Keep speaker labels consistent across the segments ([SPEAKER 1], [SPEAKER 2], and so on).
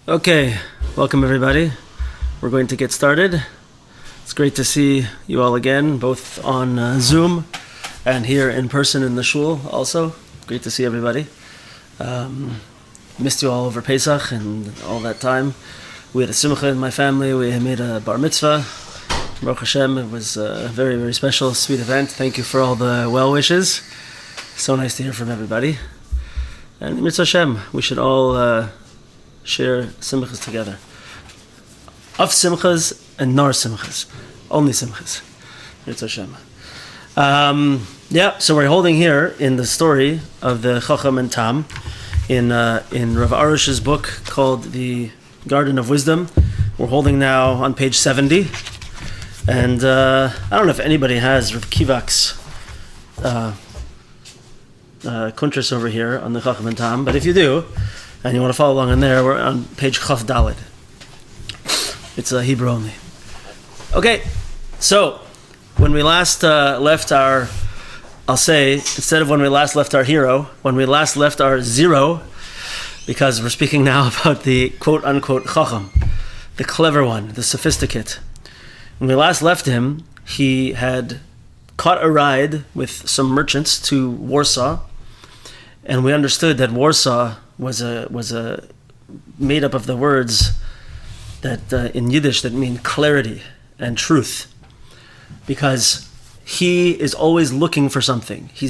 [SPEAKER 1] Okay, welcome everybody. We're going to get started. It's great to see you all again, both on Zoom and here in person in the shul also. Great to see everybody. Missed you all over Pesach and all that time. We had a simcha in my family. We made a bar mitzvah. Baruch Hashem, it was a very, very special, sweet event. Thank you for all the well wishes. So nice to hear from everybody. And Mitzvah Hashem, we should all share simchas together. Of simchas and nar simchas. Only simchas. Mitzvah Hashem. So we're holding here in the story of the Chochom and Tam in Rav Arush's book called The Garden of Wisdom. We're holding now on page 70. And I don't know if anybody has Rav Kivak's kuntras over here on the Chochom and Tam, but if you do, and you want to follow along in there, we're on page Chaf Daled. It's Hebrew only. Okay, so when we last left our, I'll say, instead of when we last left our hero, when we last left our zero, because we're speaking now about the quote-unquote Chochom, the clever one, the sophisticate. When we last left him, he had caught a ride with some merchants to Warsaw, and we understood that Warsaw was a made up of the words that in Yiddish that mean clarity and truth, because he is always looking for something. He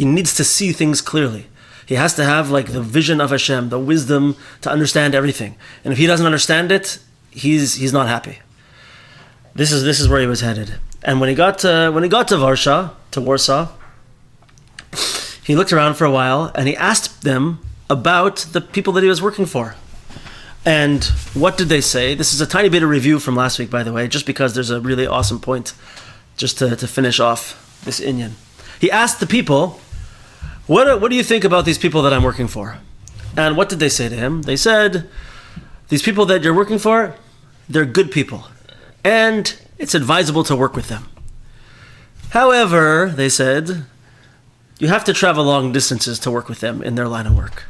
[SPEAKER 1] needs to see things clearly. He has to have like the vision of Hashem, the wisdom to understand everything. And if he doesn't understand it, he's not happy. This is where he was headed. And when he got to Warsaw, he looked around for a while and he asked them about the people that he was working for. And what did they say? This is a tiny bit of review from last week, by the way, just because there's a really awesome point just to finish off this inyan. He asked the people, what do you think about these people that I'm working for? And what did they say to him? They said, these people that you're working for, they're good people. And it's advisable to work with them. However, they said, you have to travel long distances to work with them in their line of work.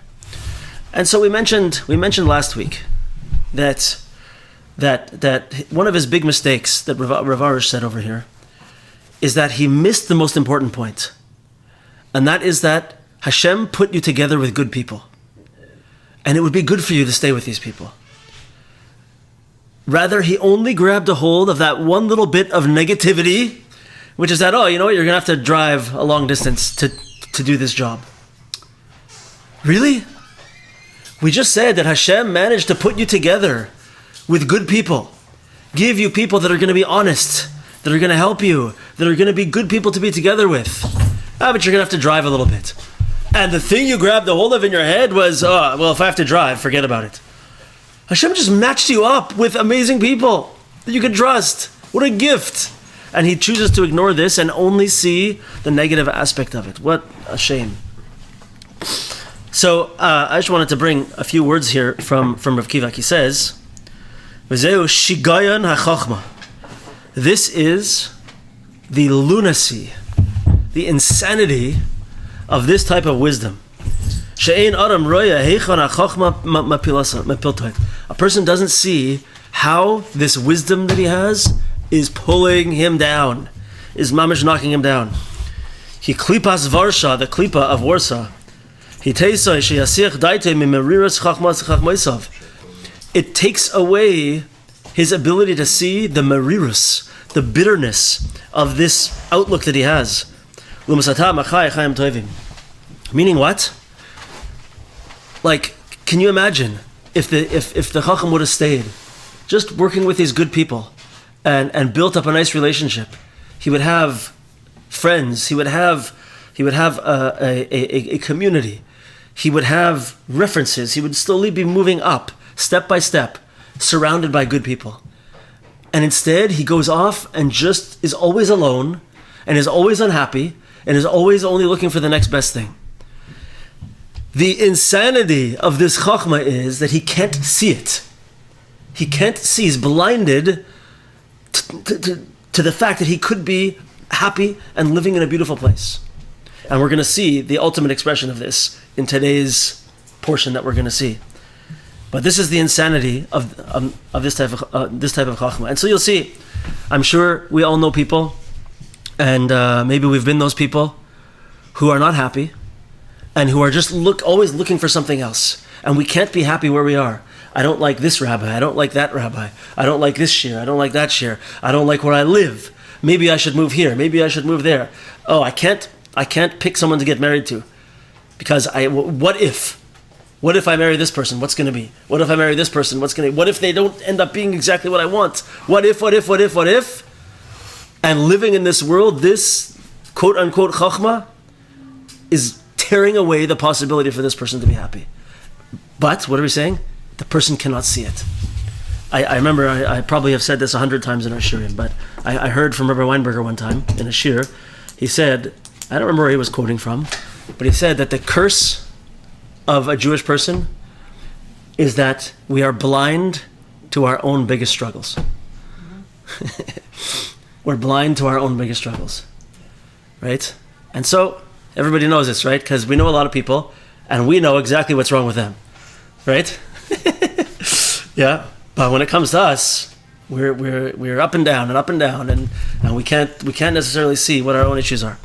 [SPEAKER 1] And so we mentioned last week that one of his big mistakes that Rav Arush said over here is that he missed the most important point. And that is that Hashem put you together with good people. And it would be good for you to stay with these people. Rather, he only grabbed a hold of that one little bit of negativity, which is that, you're going to have to drive a long distance to do this job. Really? We just said that Hashem managed to put you together with good people, give you people that are going to be honest, that are going to help you, that are going to be good people to be together with. But you're going to have to drive a little bit. And the thing you grabbed a hold of in your head was, if I have to drive, forget about it. Hashem just matched you up with amazing people that you could trust. What a gift. And he chooses to ignore this and only see the negative aspect of it. What a shame. So I just wanted to bring a few words here from Rav Kivak. He says, V'zeu shigayon ha'chochma. This is the lunacy, the insanity of this type of wisdom. A person doesn't see how this wisdom that he has is pulling him down, is mamish knocking him down. He klipas Varsha, the klipa of Warsaw. It takes away his ability to see the merirus, the bitterness of this outlook that he has. Meaning what? Like, can you imagine if the Chochom would have stayed just working with these good people and built up a nice relationship? He would have friends. He would have a community. He would have references. He would slowly be moving up, step by step, surrounded by good people. And instead, he goes off and just is always alone and is always unhappy and is always only looking for the next best thing. The insanity of this Chochmah is that he can't see it. He can't see. He's blinded to the fact that he could be happy and living in a beautiful place. And we're going to see the ultimate expression of this in today's portion that we're going to see. But this is the insanity of this type of Chochmah. And so you'll see, I'm sure we all know people, and maybe we've been those people who are not happy, and who are just always looking for something else. And we can't be happy where we are. I don't like this rabbi. I don't like that rabbi. I don't like this shiur. I don't like that shiur. I don't like where I live. Maybe I should move here. Maybe I should move there. Oh, I can't pick someone to get married to, because what if I marry this person? What's going to be? What if I marry this person? What if they don't end up being exactly what I want? What if? And living in this world, this quote unquote Chochmah is tearing away the possibility for this person to be happy. But what are we saying? The person cannot see it. I remember, I probably have said this 100 times in our shiurim, but I heard from Rabbi Weinberger one time in a shiur. He said, I don't remember where he was quoting from, but he said that the curse of a Jewish person is that we are blind to our own biggest struggles. We're blind to our own biggest struggles, right? And so everybody knows this, right? Because we know a lot of people, and we know exactly what's wrong with them, right? Yeah. But when it comes to us, we're up and down, and we can't necessarily see what our own issues are.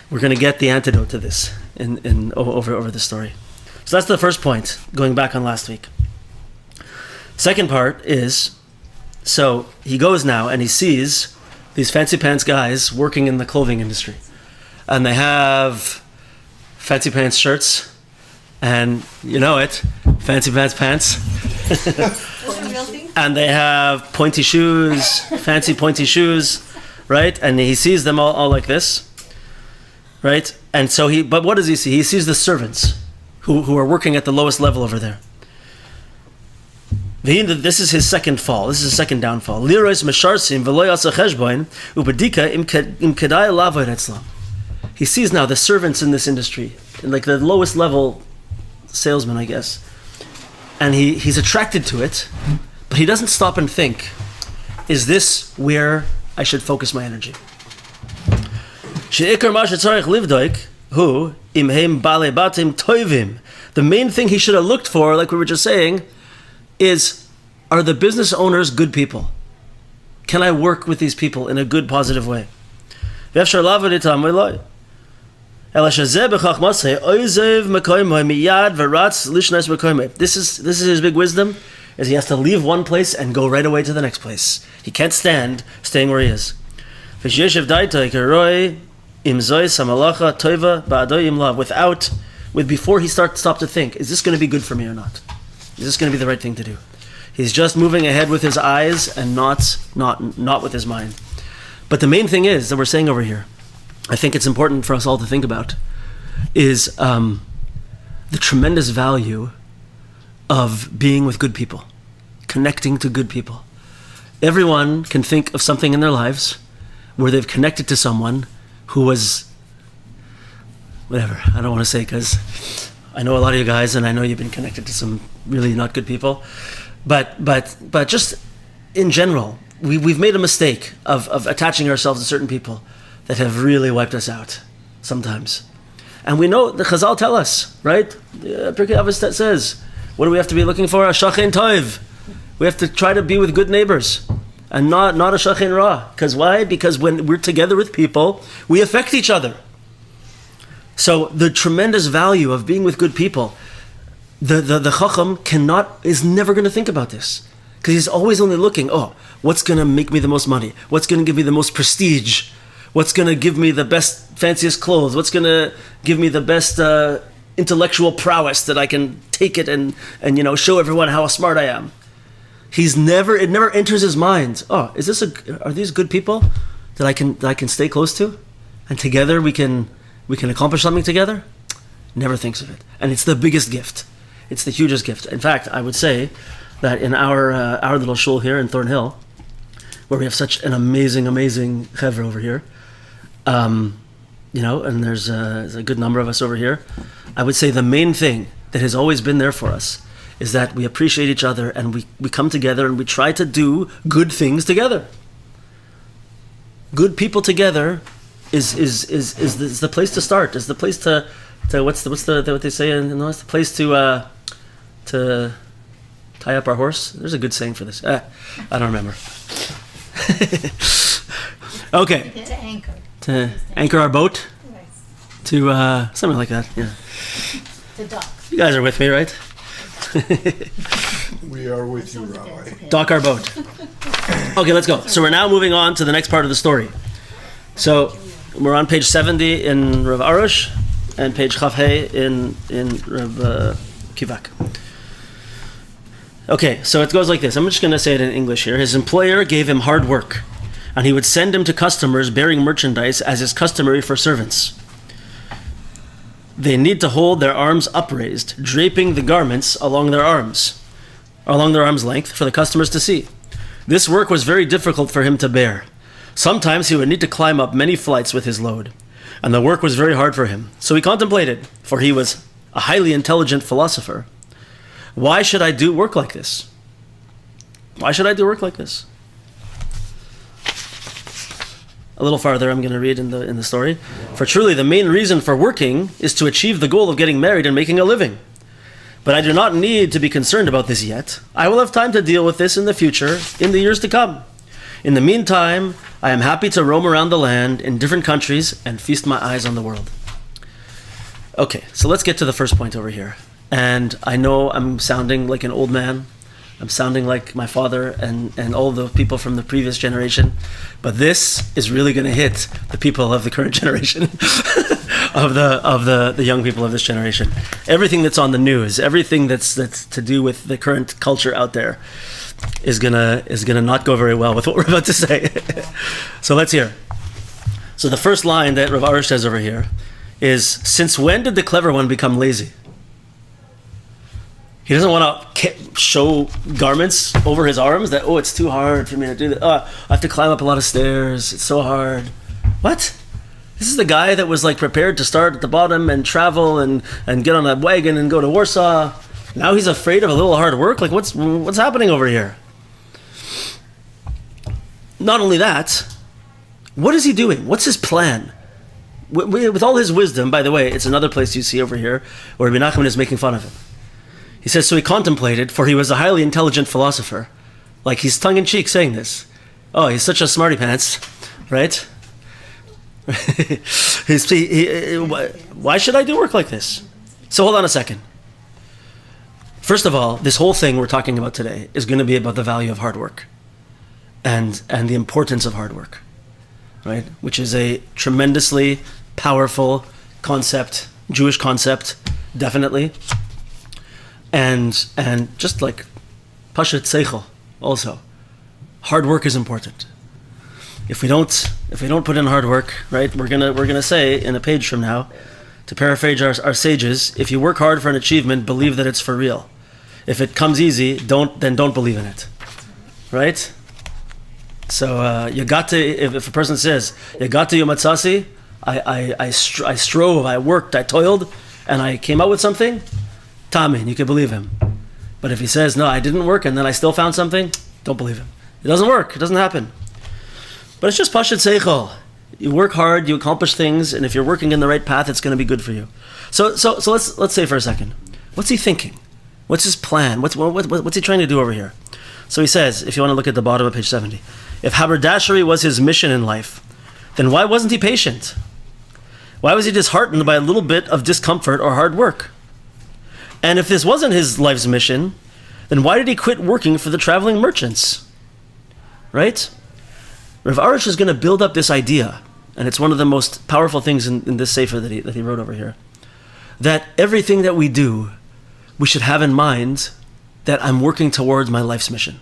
[SPEAKER 1] We're going to get the antidote to this in over the story. So that's the first point, going back on last week. Second part is, so he goes now and he sees these fancy pants guys working in the clothing industry, and they have fancy pants shirts, and you know it, fancy pants. And they have pointy shoes, fancy pointy shoes, right? And he sees them all like this, right? And so but what does he see? He sees the servants who are working at the lowest level over there. This is his second fall. This is his second downfall. He sees now the servants in this industry, like the lowest level salesman, I guess. And he's attracted to it, but he doesn't stop and think, is this where I should focus my energy? The main thing he should have looked for, like we were just saying, is, are the business owners good people? Can I work with these people in a good, positive way? This is his big wisdom, is he has to leave one place and go right away to the next place. He can't stand staying where he is. Before he stop to think, is this going to be good for me or not? Is this going to be the right thing to do? He's just moving ahead with his eyes and not with his mind. But the main thing is that we're saying over here, I think it's important for us all to think about, is the tremendous value of being with good people, connecting to good people. Everyone can think of something in their lives where they've connected to someone who was, whatever, I don't want to say, because I know a lot of you guys, and I know you've been connected to some really not good people, but just in general, we've made a mistake of attaching ourselves to certain people that have really wiped us out sometimes. And we know, the Chazal tell us, right? Pirkei Avos says, what do we have to be looking for? A shachen tov. We have to try to be with good neighbors and not a shachen ra. Because why? Because when we're together with people, we affect each other. So the tremendous value of being with good people, the Chochom is never going to think about this. Because he's always only looking, what's going to make me the most money? What's going to give me the most prestige? What's going to give me the best, fanciest clothes? What's going to give me the best intellectual prowess that I can take it and show everyone how smart I am? It never enters his mind. Are these good people that I can stay close to, and together we can accomplish something together? Never thinks of it, and it's the biggest gift. It's the hugest gift. In fact, I would say that in our little shul here in Thornhill, where we have such an amazing chevra over here, and there's a good number of us over here, I would say the main thing that has always been there for us is that we appreciate each other, and we come together and we try to do good things together. Good people together is the place to start. Is the place to what they say? It's the place to to tie up our horse? There's a good saying for this. I don't remember. Okay.
[SPEAKER 2] To anchor.
[SPEAKER 1] To anchor our boat? To something like that, yeah.
[SPEAKER 2] To dock.
[SPEAKER 1] You guys are with me, right?
[SPEAKER 3] We are with you, Rabbi.
[SPEAKER 1] Dock our boat. Okay, let's go. So we're now moving on to the next part of the story. So we're on page 70 in Rav Arush and page Chavhei in Rav Kivak. Okay, so it goes like this. I'm just going to say it in English here. His employer gave him hard work, and he would send him to customers bearing merchandise as is customary for servants. They need to hold their arms upraised, draping the garments along their arms length for the customers to see. This work was very difficult for him to bear. Sometimes he would need to climb up many flights with his load, and the work was very hard for him. So he contemplated, for he was a highly intelligent philosopher. Why should I do work like this? Why should I do work like this? A little farther, I'm going to read in the story. For truly, the main reason for working is to achieve the goal of getting married and making a living. But I do not need to be concerned about this yet. I will have time to deal with this in the future, in the years to come. In the meantime, I am happy to roam around the land in different countries and feast my eyes on the world. Okay, so let's get to the first point over here. And I know I'm sounding like an old man. I'm sounding like my father and all the people from the previous generation. But this is really going to hit the people of the current generation, of the young people of this generation. Everything that's on the news, everything that's to do with the current culture out there is gonna not go very well with what we're about to say. So let's hear. So the first line that Rav Arush says over here is, since when did the clever one become lazy? He doesn't want to show garments over his arms that, it's too hard for me to do that. I have to climb up a lot of stairs. It's so hard. What? This is the guy that was like prepared to start at the bottom and travel and get on a wagon and go to Warsaw. Now he's afraid of a little hard work? Like what's happening over here? Not only that, what is he doing? What's his plan? With all his wisdom, by the way, it's another place you see over here where Rabbi Nachman is making fun of him. He says, so he contemplated, for he was a highly intelligent philosopher. Like he's tongue-in-cheek saying this. Oh, he's such a smarty pants, right? Why should I do work like this? So hold on a second. First of all, this whole thing we're talking about today is going to be about the value of hard work and the importance of hard work, right? Which is a tremendously powerful concept, Jewish concept, definitely. And just like Pashat Seichel also, hard work is important. If we don't put in hard work, right, we're gonna say in a page from now, to paraphrase our sages, if you work hard for an achievement, believe that it's for real. If it comes easy, don't believe in it, right? So you got to. If a person says you got to Yomatsasi, I strove, I worked, I toiled, and I came out with something. Tamin, you can believe him. But if he says, no, I didn't work and then I still found something, don't believe him. It doesn't work. It doesn't happen. But it's just Pashat Seichel. You work hard, you accomplish things, and if you're working in the right path, it's going to be good for you. So let's say for a second, what's he thinking? What's his plan? What's he trying to do over here? So he says, if you want to look at the bottom of page 70, if haberdashery was his mission in life, then why wasn't he patient? Why was he disheartened by a little bit of discomfort or hard work? And if this wasn't his life's mission, then why did he quit working for the traveling merchants? Right? Rav Arush is going to build up this idea, and it's one of the most powerful things in this sefer that he wrote over here, that everything that we do, we should have in mind that I'm working towards my life's mission.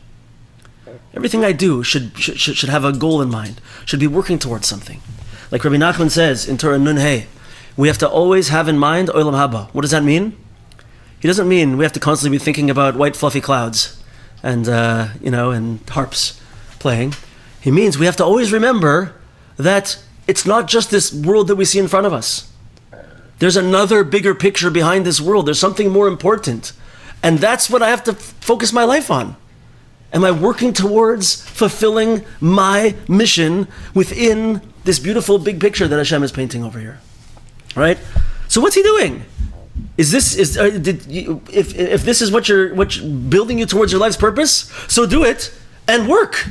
[SPEAKER 1] Everything I do should have a goal in mind, should be working towards something. Like Rabbi Nachman says in Torah Nun Hey, we have to always have in mind Olam Haba. What does that mean? He doesn't mean we have to constantly be thinking about white fluffy clouds and and harps playing. He means we have to always remember that it's not just this world that we see in front of us. There's another bigger picture behind this world. There's something more important. And that's what I have to focus my life on. Am I working towards fulfilling my mission within this beautiful big picture that Hashem is painting over here? Right? So what's he doing? If this is what you're building you towards your life's purpose, so do it and work.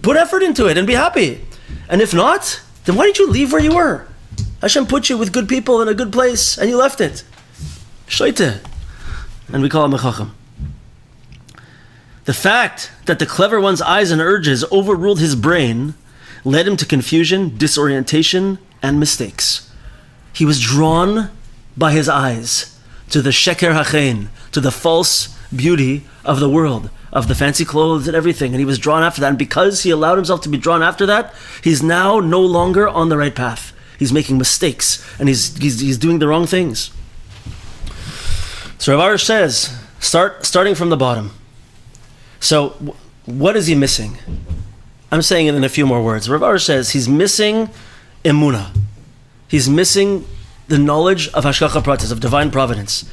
[SPEAKER 1] Put effort into it and be happy. And if not, then why didn't you leave where you were? Hashem put you with good people in a good place and you left it. Shoite. And we call him a Chochom. The fact that the clever one's eyes and urges overruled his brain led him to confusion, disorientation, and mistakes. He was drawn by his eyes to the sheker hachein, to the false beauty of the world, of the fancy clothes and everything, and he was drawn after that. And because he allowed himself to be drawn after that, he's now no longer on the right path. He's making mistakes, and he's doing the wrong things. So Rav Arush says, starting from the bottom. So what is he missing? I'm saying it in a few more words. Rav Arush says he's missing emunah. He's missing the knowledge of hashgacha pratis, of divine providence.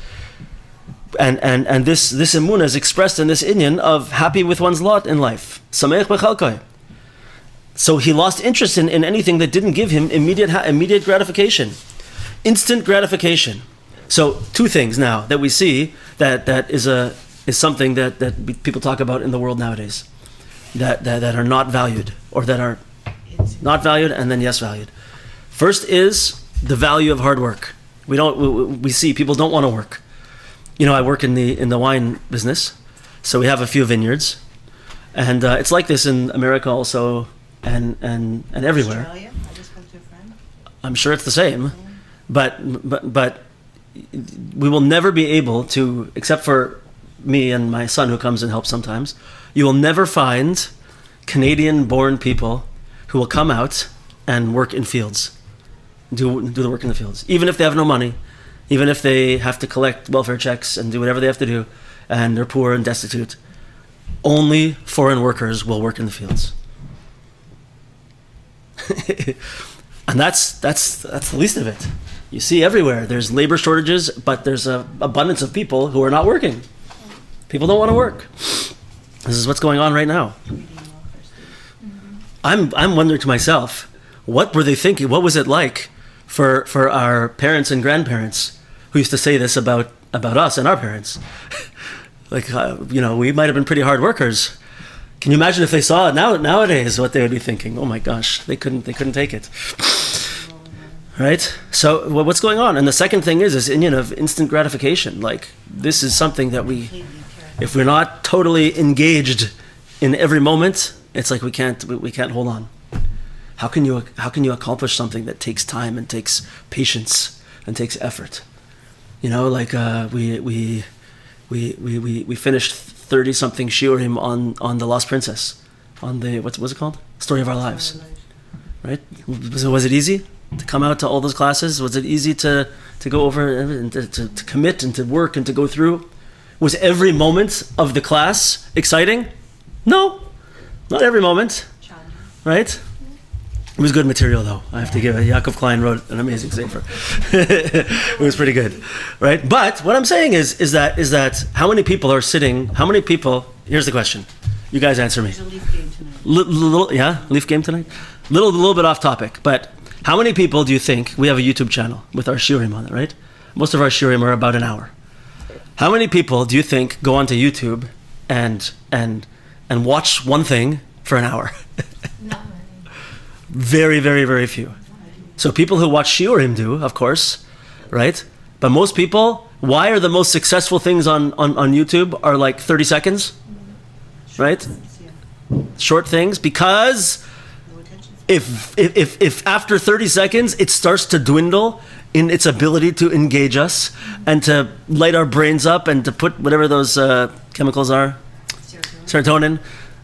[SPEAKER 1] And this emunah is expressed in this inyan of happy with one's lot in life. Sameach b'chalkai. So he lost interest in anything that didn't give him immediate gratification. Instant gratification. So two things now that we see that is something that people talk about in the world nowadays. That are not valued, or that are not valued and then yes valued. First is the value of hard work. We see people don't want to work. I work in the wine business, so we have a few vineyards, and it's like this in America also, and everywhere.
[SPEAKER 2] Australia? I just spoke to a friend.
[SPEAKER 1] I'm sure it's the same, but we will never be able to, except for me and my son who comes and helps sometimes. You will never find Canadian-born people who will come out and work in fields, do the work in the fields, even if they have no money, even if they have to collect welfare checks and do whatever they have to do, and they're poor and destitute. Only foreign workers will work in the fields, and that's the least of it. You see everywhere there's labor shortages, but there's an abundance of people who are not working. People don't want to work. This is what's going on right now. I'm wondering to myself, what were they thinking? What was it like for our parents and grandparents who used to say this about us and our parents? We might have been pretty hard workers. Can you imagine if they saw it nowadays, what they would be thinking? Oh my gosh, they couldn't take it. Right? So what's going on? And the second thing is this inyan of instant gratification. Like, this is something that if we're not totally engaged in every moment, it's like we can't hold on. How can you accomplish something that takes time and takes patience and takes effort? We finished 30-something shiurim on the Lost Princess, on the what's it called? Story of Our Lives, right? Was it easy to come out to all those classes? Was it easy to go over and to commit and to work and to go through? Was every moment of the class exciting? No, not every moment, right? It was good material, though. I have to give it. Yaakov Klein wrote an amazing sefer. It was pretty good, right? But what I'm saying is that how many people are sitting? How many people? Here's the question. You guys answer me.
[SPEAKER 2] There's a Leaf game tonight.
[SPEAKER 1] Leaf game tonight. Little bit off topic, but how many people do you think we have a YouTube channel with our shiurim on it? Right? Most of our shiurim are about an hour. How many people do you think go onto YouTube and watch one thing for an hour? Very, very, very few. So people who watch shiurim do, of course, right? But most people, why are the most successful things on YouTube are like 30 seconds, right? Short things, because if after 30 seconds it starts to dwindle in its ability to engage us and to light our brains up and to put whatever those chemicals are, serotonin,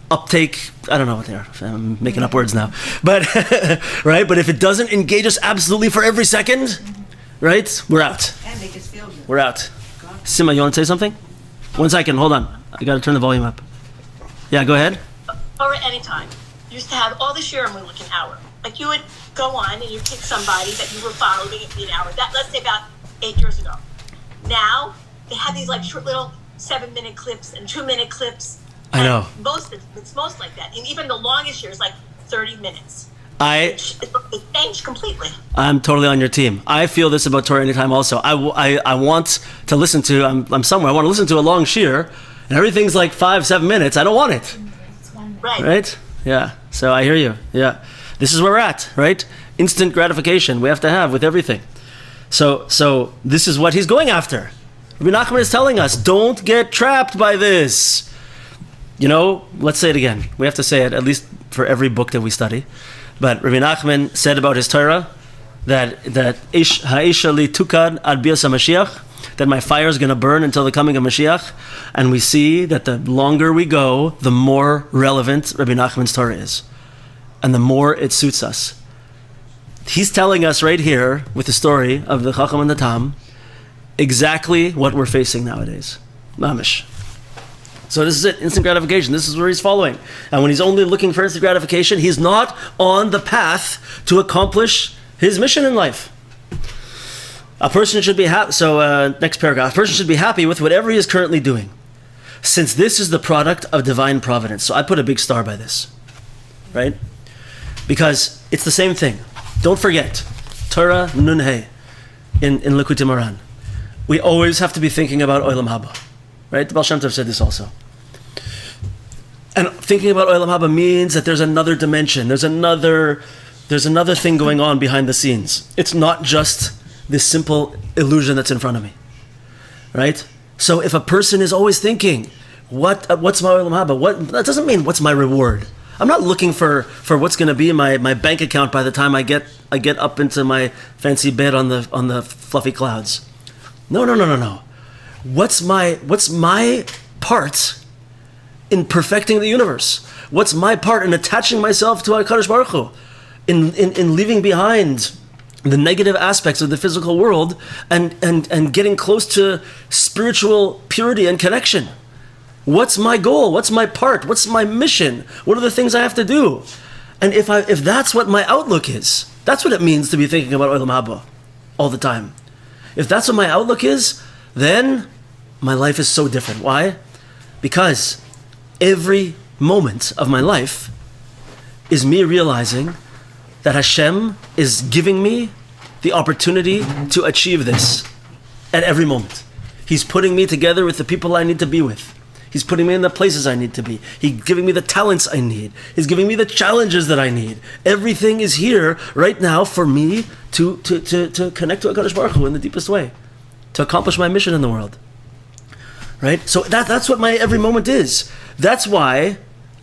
[SPEAKER 1] uptake, I don't know what they are. I'm making up words now. But, right? But if it doesn't engage us absolutely for every second, right? We're out.
[SPEAKER 2] And make us feel good.
[SPEAKER 1] We're out. Sima, you want to say something? 1 second, hold on. I got to turn the volume up. Yeah, go ahead.
[SPEAKER 3] Or at any time. You used to have all the shiurim were like an hour. Like you would go on and you pick somebody that you were following at an hour. That, let's say about 8 years ago. Now, they have these like short little 7-minute clips and 2-minute clips.
[SPEAKER 1] I know.
[SPEAKER 3] It's most like that. And even the longest year is like 30 minutes. It's changed completely.
[SPEAKER 1] I'm totally on your team. I feel this about Torah anytime also. I want to listen to, I'm somewhere, I want to listen to a long shiur, and everything's like 5-7 minutes. I don't want it. Right? Yeah. So I hear you. Yeah. This is where we're at, right? Instant gratification we have to have with everything. So this is what he's going after. Rabbi Nachman is telling us, don't get trapped by this. You know, let's say it again. We have to say it at least for every book that we study. But Rabbi Nachman said about his Torah that ha'isha li tukad ad bias HaMashiach, that my fire is going to burn until the coming of Mashiach. And we see that the longer we go, the more relevant Rabbi Nachman's Torah is. And the more it suits us. He's telling us right here, with the story of the Chochom and the Tam, exactly what we're facing nowadays. Mamish. So this is it, instant gratification. This is where he's following. And when he's only looking for instant gratification, he's not on the path to accomplish his mission in life. A person should be happy. So next paragraph. A person should be happy with whatever he is currently doing, since this is the product of divine providence. So I put a big star by this, right? Because it's the same thing. Don't forget, Torah Nun Hey in Likutei Moharan. We always have to be thinking about Olam Haba, right? The Baal Shem Tov said this also. And thinking about Olam Haba means that there's another dimension. There's another thing going on behind the scenes. It's not just this simple illusion that's in front of me, right? So if a person is always thinking, what's my Olam Haba? That doesn't mean what's my reward. I'm not looking for what's going to be in my bank account by the time I get up into my fancy bed on the fluffy clouds. No. What's my part in perfecting the universe? What's my part in attaching myself to HaKadosh Baruch Hu? In leaving behind the negative aspects of the physical world and getting close to spiritual purity and connection? What's my goal? What's my part? What's my mission? What are the things I have to do? And if that's what my outlook is, that's what it means to be thinking about Olam Haba all the time. If that's what my outlook is, then my life is so different. Why? Because every moment of my life is me realizing that Hashem is giving me the opportunity to achieve this at every moment. He's putting me together with the people I need to be with. He's putting me in the places I need to be. He's giving me the talents I need. He's giving me the challenges that I need. Everything is here right now for me to connect to HaKadosh Baruch Hu in the deepest way, to accomplish my mission in the world. Right? So that's what my every moment is. That's why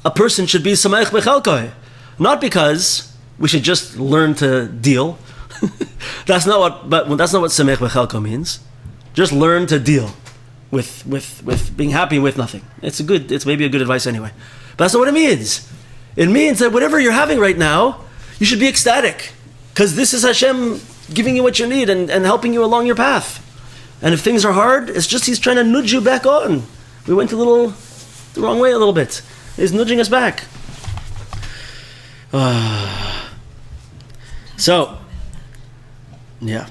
[SPEAKER 1] a person should be Sameach Bechalkoi. Not because we should just learn to deal. That's not what Sameach Bechalko means. Just learn to deal with being happy with nothing. It's maybe a good advice anyway. But that's not what it means. It means that whatever you're having right now, you should be ecstatic. Because this is Hashem giving you what you need and helping you along your path. And if things are hard, it's just He's trying to nudge you back on. We went the wrong way a little bit. He's nudging us back. So, yeah.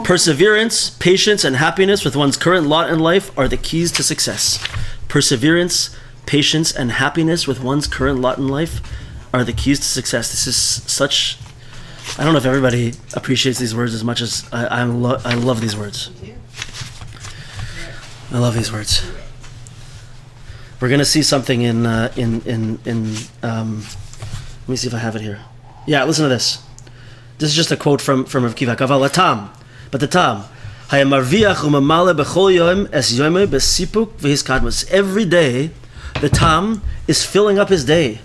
[SPEAKER 1] Perseverance, patience, and happiness with one's current lot in life are the keys to success. Perseverance, patience, and happiness with one's current lot in life are the keys to success. This is such... I don't know if everybody appreciates these words as much as I love these words. I love these words. We're going to see something in let me see if I have it here. Yeah, listen to this. This is just a quote from Rav Kiva. Kaval Tam, but the Tam. Every day, the Tam is filling up his day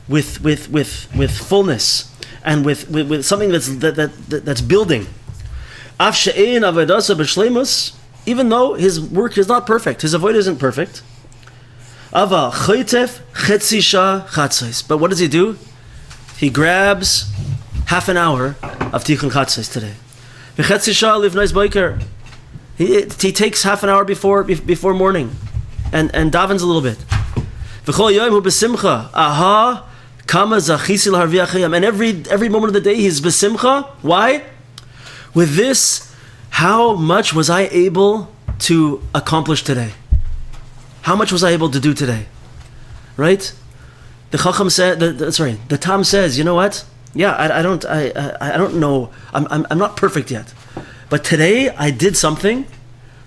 [SPEAKER 1] with fullness and with something that's building. Even though his work is not perfect, his avoid isn't perfect. But what does he do? He grabs half an hour of Tikkun Chatzos today. He takes half an hour before morning and davens a little bit. And every moment of the day he's besimcha. Why? With this, how much was I able to accomplish today? How much was I able to do today? Right? The Chochom said, the Tam says, you know what? Yeah, I don't know. I'm not perfect yet, but today I did something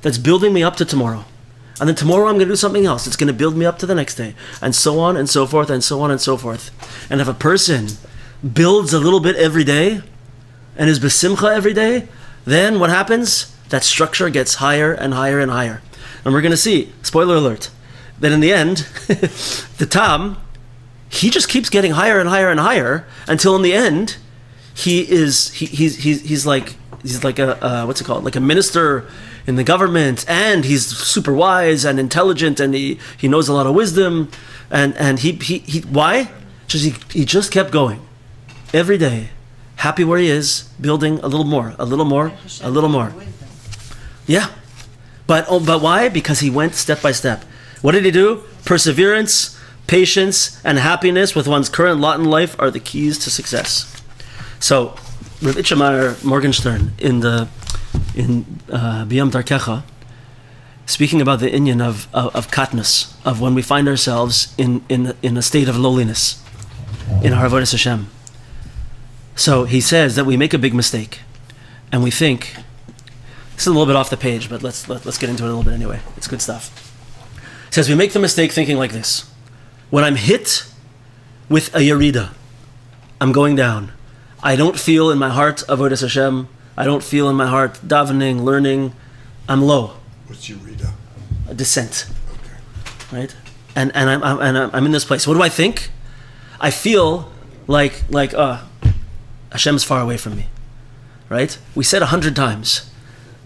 [SPEAKER 1] that's building me up to tomorrow, and then tomorrow I'm going to do something else. It's going to build me up to the next day, and so on and so forth, and so on and so forth. And if a person builds a little bit every day, and is besimcha every day, then what happens? That structure gets higher and higher and higher, and we're going to see. Spoiler alert! That in the end, the tam, he just keeps getting higher and higher and higher until in the end, he's like a what's it called? Like a minister in the government, and he's super wise and intelligent, and he knows a lot of wisdom, and he why? Just he just kept going every day, happy where he is, building a little more, a little more, a little more. Yeah, but why? Because he went step by step. What did he do? Perseverance, patience, and happiness with one's current lot in life are the keys to success. So, Rav Itchamar Morgenstern in Biyam Darkecha, speaking about the inyan of katnus, of when we find ourselves in a state of lowliness in our avodas Hashem. So he says that we make a big mistake, and we think, this is a little bit off the page, but let's get into it a little bit anyway. It's good stuff. He says we make the mistake thinking like this: when I'm hit with a yerida, I'm going down. I don't feel in my heart avodas Hashem. I don't feel in my heart davening, learning. I'm low.
[SPEAKER 4] What's yerida?
[SPEAKER 1] A descent.
[SPEAKER 4] Okay.
[SPEAKER 1] Right? And I'm in this place. What do I think? I feel like Hashem's far away from me. Right? We said 100 times.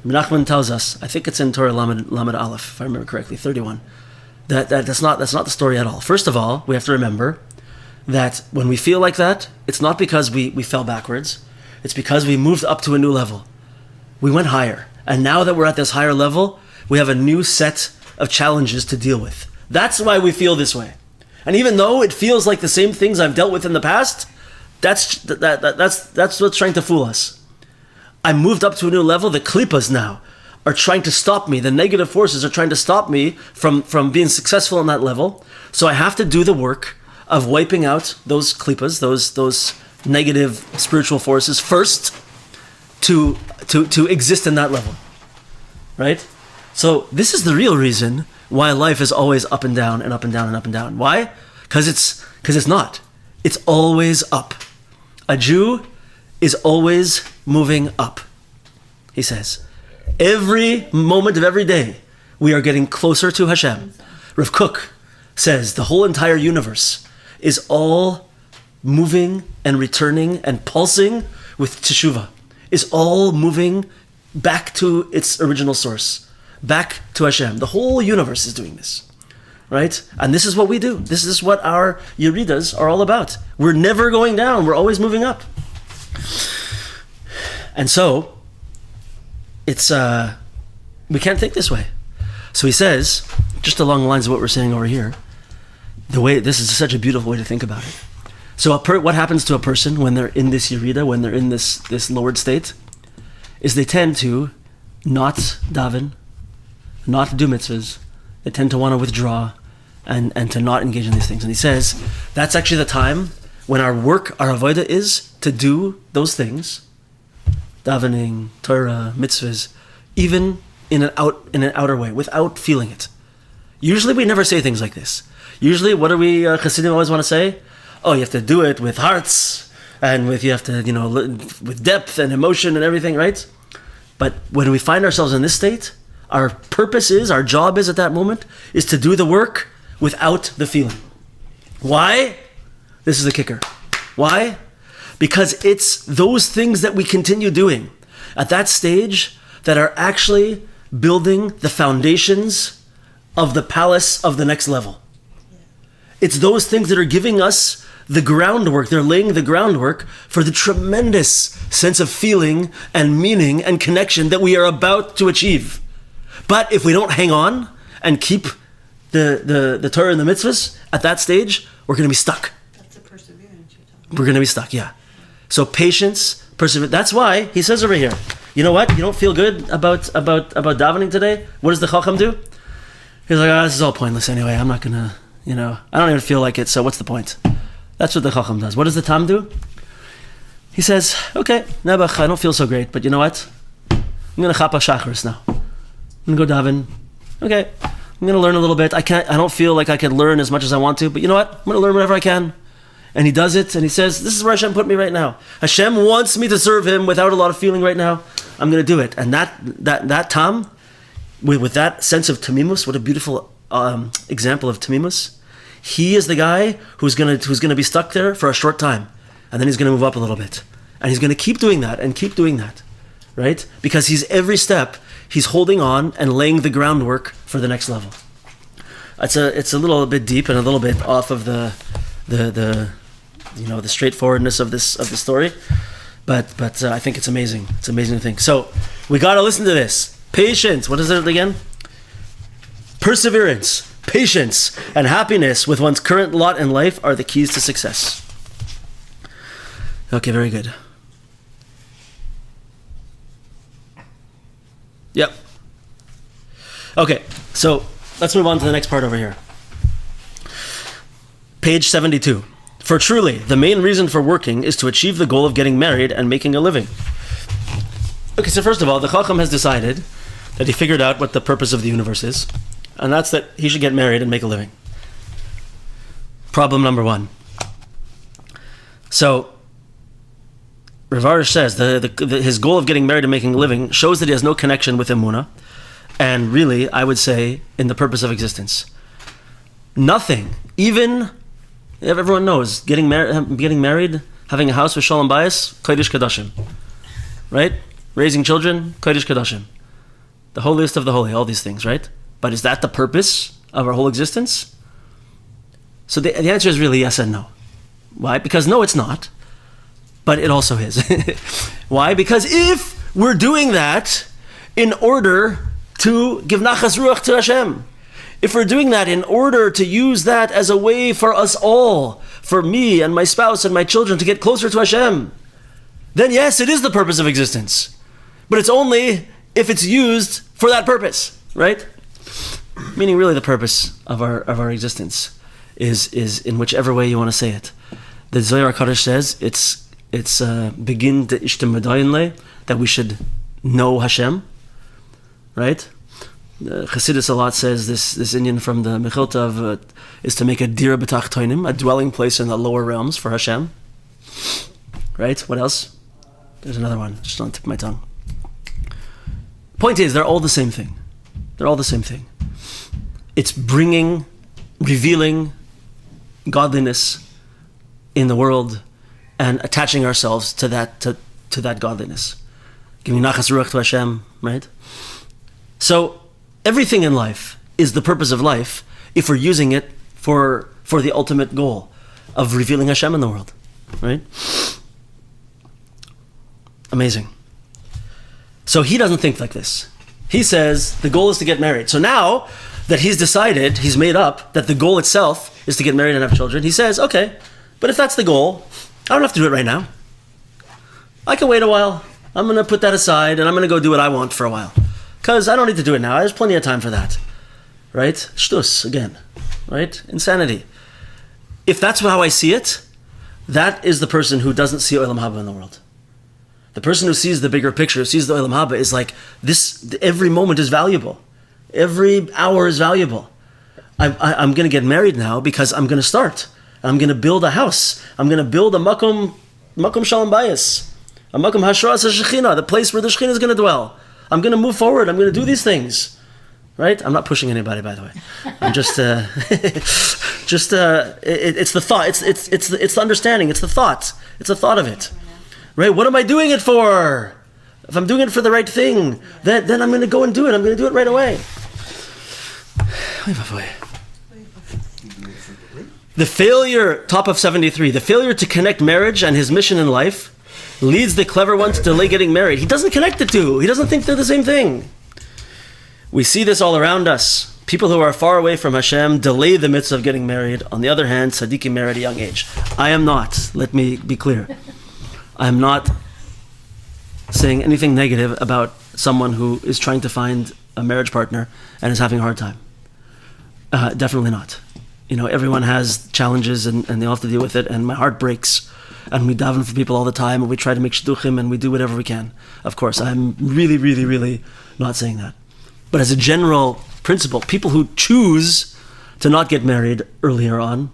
[SPEAKER 1] Menachem tells us, I think it's in Torah Lamed Aleph, if I remember correctly, 31. That's not the story at all. First of all, we have to remember that when we feel like that, it's not because we fell backwards. It's because we moved up to a new level. We went higher. And now that we're at this higher level, we have a new set of challenges to deal with. That's why we feel this way. And even though it feels like the same things I've dealt with in the past, that's what's trying to fool us. I moved up to a new level. The klippas now are trying to stop me. The negative forces are trying to stop me from being successful on that level. So I have to do the work of wiping out those klippas, those negative spiritual forces first to exist in that level. Right? So this is the real reason why life is always up and down and up and down and up and down. Why? Because it's not. It's always up. A Jew is always moving up, he says. Every moment of every day, we are getting closer to Hashem. Rav Kook says the whole entire universe is all moving and returning and pulsing with teshuvah, is all moving back to its original source, back to Hashem. The whole universe is doing this, right? And this is what we do. This is what our yeridas are all about. We're never going down. We're always moving up. And so, it's we can't think this way. So he says, just along the lines of what we're saying over here, this is such a beautiful way to think about it. So what happens to a person when they're in this yerida, when they're in this lowered state, is they tend to not daven, not do mitzvahs. They tend to want to withdraw and to not engage in these things. And he says that's actually the time when our work, our avodah, is to do those things, davening, Torah, mitzvahs, even in an outer way, without feeling it. Usually we never say things like this. Usually, what do we Hasidim always want to say? Oh, you have to do it with hearts, and you have to, with depth and emotion and everything, right? But when we find ourselves in this state, our purpose is, our job is at that moment, is to do the work without the feeling. Why? This is the kicker. Why? Because it's those things that we continue doing at that stage that are actually building the foundations of the palace of the next level. It's those things that are giving us the groundwork. They're laying the groundwork for the tremendous sense of feeling and meaning and connection that we are about to achieve. But if we don't hang on and keep the Torah and the mitzvahs at that stage, we're going to be stuck.
[SPEAKER 2] That's the perseverance you're talking about.
[SPEAKER 1] We're going to be stuck, yeah. So patience, perseverance. That's why he says over here, you know what? You don't feel good about davening today? What does the Chochom do? He's like, this is all pointless anyway. I'm not going to, I don't even feel like it, so what's the point? That's what the Chochom does. What does the Tam do? he says, okay, Nebuch, I don't feel so great, but you know what? I'm going to chapa shacharis now. I'm going to go daven. Okay, I'm going to learn a little bit. I don't feel like I can learn as much as I want to, but you know what? I'm going to learn whatever I can. And he does it, and he says, this is where Hashem put me right now. Hashem wants me to serve him without a lot of feeling right now. I'm going to do it. And that tam, with that sense of tamimus, what a beautiful example of tamimus. He is the guy who's going to be stuck there for a short time, and then he's going to move up a little bit. And he's going to keep doing that and keep doing that, right? Because he's every step, he's holding on and laying the groundwork for the next level. It's a little bit deep and a little bit off of the straightforwardness of this story, but I think it's amazing. It's amazing to think. So we got to listen to this. Patience. What is it again? Perseverance, patience, and happiness with one's current lot in life are the keys to success. Okay, very good. Yep. Okay, so let's move on to the next part over here. Page 72. For truly, the main reason for working is to achieve the goal of getting married and making a living. Okay, so first of all, the Chochom has decided that he figured out what the purpose of the universe is, and that's that he should get married and make a living. Problem number one. So, Rav Arush says his goal of getting married and making a living shows that he has no connection with Emunah, and really, I would say, in the purpose of existence. Nothing, even... Everyone knows getting married, having a house with Shalom bias, Kodesh Kadashim, right? Raising children, Kodesh Kadashim, the holiest of the holy, all these things, right? But is that the purpose of our whole existence? So the answer is really yes and no. Why? Because no, it's not, but it also is. Why? Because if we're doing that in order to give nachas ruach to Hashem, if we're doing that in order to use that as a way for us all, for me and my spouse and my children to get closer to Hashem, then yes, it is the purpose of existence. But it's only if it's used for that purpose, right? Meaning really the purpose of our existence is in whichever way you want to say it. The Zohar HaKadosh says it's begin to ishtem medayin that we should know Hashem, right? Chassidus a lot says this Indian from the Mechilta is to make a dir b'tach toinim, a dwelling place in the lower realms for Hashem. Right? What else? There's another one, just on the tip of my tongue. Point is, they're all the same thing. They're all the same thing. It's revealing godliness in the world and attaching ourselves to that godliness. Giving nachas ruach to Hashem, right? So, everything in life is the purpose of life if we're using it for the ultimate goal of revealing Hashem in the world, right? Amazing. So he doesn't think like this. He says the goal is to get married. So now that he's decided, he's made up that the goal itself is to get married and have children, he says, okay, but if that's the goal, I don't have to do it right now. I can wait a while. I'm going to put that aside and I'm going to go do what I want for a while. Because I don't need to do it now. There's plenty of time for that. Right? Shtus, again. Right? Insanity. If that's how I see it, that is the person who doesn't see Olam Haba in the world. The person who sees the bigger picture, who sees the Olam Haba, is like, every moment is valuable. Every hour is valuable. I'm going to get married now because I'm going to start. I'm going to build a house. I'm going to build a makom shalom bayis. A makom hashras hashechina, the place where the Shekhinah is going to dwell. I'm going to move forward. I'm going to do these things, right? I'm not pushing anybody, by the way. I'm just, it's the thought. It's the understanding. It's the thought. It's the thought of it, right? What am I doing it for? If I'm doing it for the right thing, then I'm going to go and do it. I'm going to do it right away. The failure, top of 73, the failure to connect marriage and his mission in life leads the clever one to delay getting married. He doesn't connect the two. He doesn't think they're the same thing. We see this all around us. People who are far away from Hashem delay the mitzvah of getting married. On the other hand, tzaddikim marry at a young age. I am not, let me be clear, I am not saying anything negative about someone who is trying to find a marriage partner and is having a hard time. Definitely not. Everyone has challenges and they all have to deal with it, and my heart breaks and we daven for people all the time, and we try to make shidduchim, and we do whatever we can. Of course, I'm really, really, really not saying that. But as a general principle, people who choose to not get married earlier on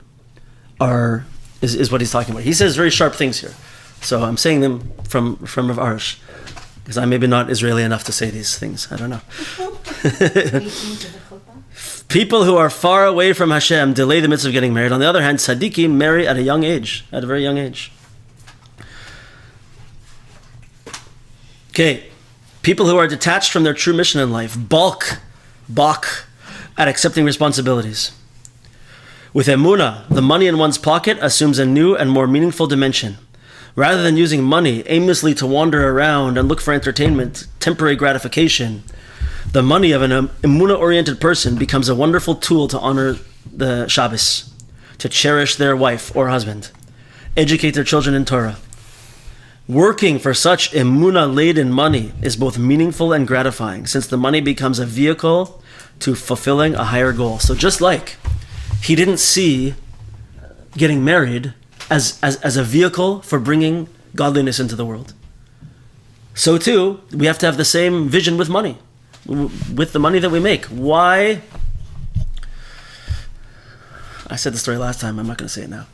[SPEAKER 1] is what he's talking about. He says very sharp things here. So I'm saying them from Rav Arush, because I'm maybe not Israeli enough to say these things. I don't know. People who are far away from Hashem delay the mitzvah of getting married. On the other hand, tzaddikim marry at a young age, at a very young age. Okay, people who are detached from their true mission in life, balk at accepting responsibilities. With emunah, the money in one's pocket assumes a new and more meaningful dimension. Rather than using money aimlessly to wander around and look for entertainment, temporary gratification, the money of an emunah-oriented person becomes a wonderful tool to honor the Shabbos, to cherish their wife or husband, educate their children in Torah. Working for such emunah-laden money is both meaningful and gratifying, since the money becomes a vehicle to fulfilling a higher goal. So just like he didn't see getting married as a vehicle for bringing godliness into the world, so too, we have to have the same vision with money, with the money that we make. Why? I said the story last time, I'm not going to say it now.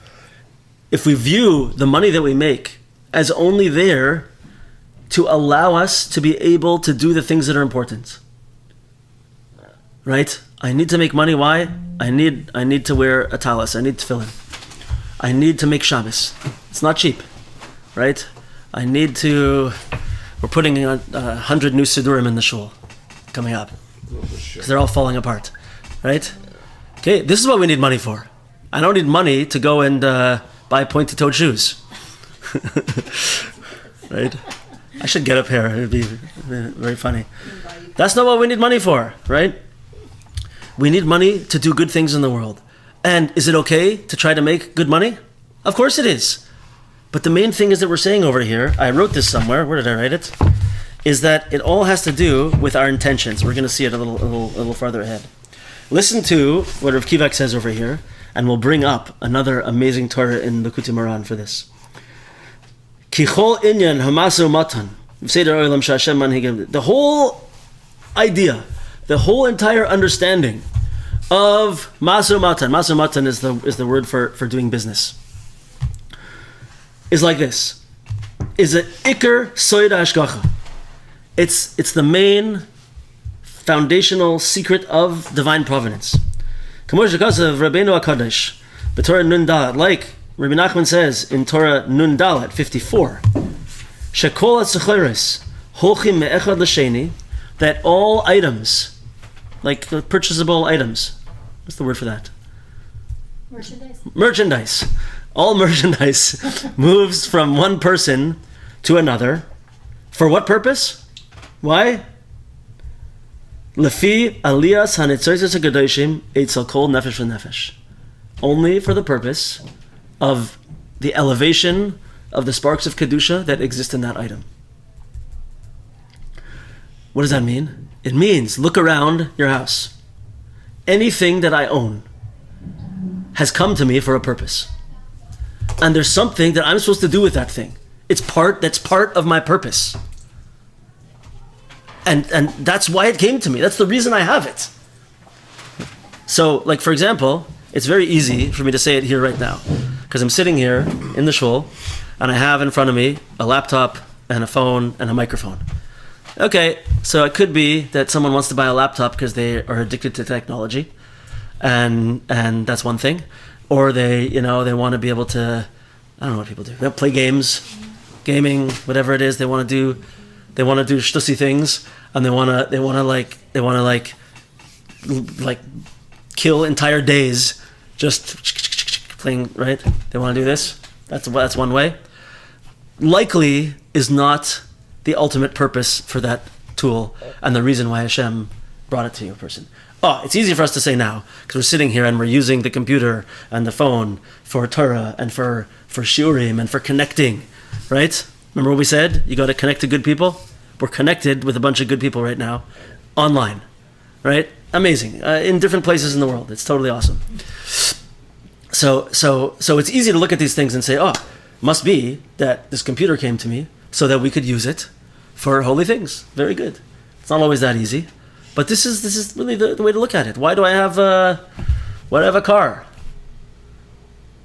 [SPEAKER 1] If we view the money that we make as only there to allow us to be able to do the things that are important, right? I need to make money. Why? I need to wear a talis. I need tefillin. I need to make Shabbos. It's not cheap, right? We're putting 100 new sidurim in the shul coming up, because they're all falling apart, right? Okay, this is what we need money for. I don't need money to go and buy pointed-toed shoes. Right? I should get up here. It would be very funny. That's not what we need money for, right? We need money to do good things in the world. And is it okay to try to make good money? Of course it is. But the main thing is that we're saying over here, I wrote this somewhere, where did I write it? Is that it all has to do with our intentions. We're going to see it a little farther ahead. Listen to what Rav Kivak says over here, and we'll bring up another amazing Torah in Likutei Moharan for this. Kichol inyan hamasu matan. The whole idea, the whole entire understanding of masu matan. Masu matan is the word for doing business. Is like this. Is a ikar soida hashgacha. It's the main foundational secret of divine providence. Kamosh of Rabbeinu HaKadosh, B'Torah Nun Dalet, like Rabbi Nachman says in Torah Nun Dalet 54, Shekol HaTzechoros holchim me'echad l'sheni, that all items, like the purchasable items, what's the word for that? Merchandise. All merchandise moves from one person to another. For what purpose? Why? Lefi aliyas hanitzos hakadoshim eitzel kol nefesh v'nefesh. Only for the purpose of the elevation of the sparks of kedusha that exist in that item. What does that mean? It means look around your house. Anything that I own has come to me for a purpose, and there's something that I'm supposed to do with that thing. That's part of my purpose. And that's why it came to me. That's the reason I have it. So, like, for example, it's very easy for me to say it here right now, because I'm sitting here in the shul, and I have in front of me a laptop and a phone and a microphone. Okay, so it could be that someone wants to buy a laptop because they are addicted to technology, and that's one thing. Or they want to be able to, I don't know what people do. They play gaming, whatever it is they want to do. They want to do shtussy things, and they want to kill entire days just playing, right? They want to do this. That's one way. Likely is not the ultimate purpose for that tool and the reason why Hashem brought it to you, person. Oh, it's easy for us to say now because we're sitting here and we're using the computer and the phone for Torah and for shiurim and for connecting, right? Remember what we said? You got to connect to good people. We're connected with a bunch of good people right now, online, right? Amazing. In different places in the world. It's totally awesome. So it's easy to look at these things and say, oh, must be that this computer came to me so that we could use it for holy things. Very good. It's not always that easy, but this is really the way to look at it. Why do I have a car?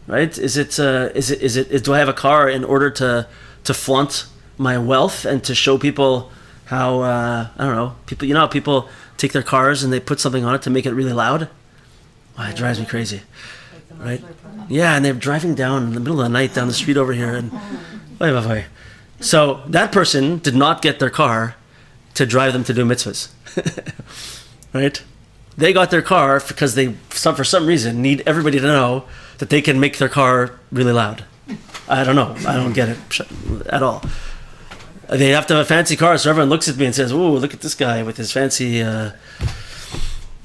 [SPEAKER 1] Right? Do I have a car in order to flaunt my wealth and to show people how I don't know, people, you know how people take their cars and they put something on it to make it really loud? Wow, it drives me crazy. Right? Yeah, and they're driving down in the middle of the night down the street over here, and so that person did not get their car to drive them to do mitzvahs. Right? They got their car because they, for some reason, need everybody to know that they can make their car really loud. I don't know. I don't get it at all. They have to have a fancy car, so everyone looks at me and says, "Ooh, look at this guy with his fancy,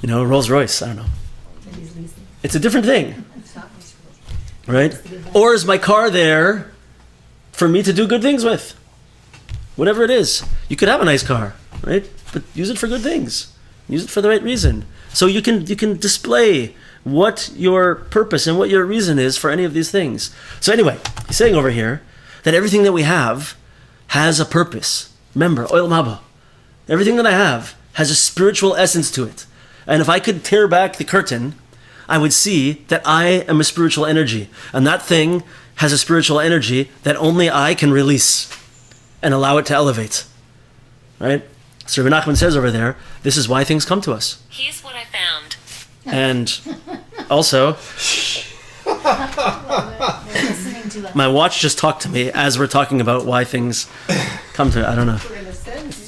[SPEAKER 1] Rolls Royce." I don't know. It's a different thing, right? Or is my car there for me to do good things with? Whatever it is, you could have a nice car, right? But use it for good things. Use it for the right reason. So you can display what your purpose and what your reason is for any of these things. So anyway, he's saying over here that everything that we have has a purpose. Remember, oil maba. Everything that I have has a spiritual essence to it. And if I could tear back the curtain, I would see that I am a spiritual energy. And that thing has a spiritual energy that only I can release and allow it to elevate. Right? So Rabbi Nachman says over there, this is why things come to us.
[SPEAKER 5] Here's what I found.
[SPEAKER 1] And also, my watch just talked to me as we're talking about why things come to it. I don't know.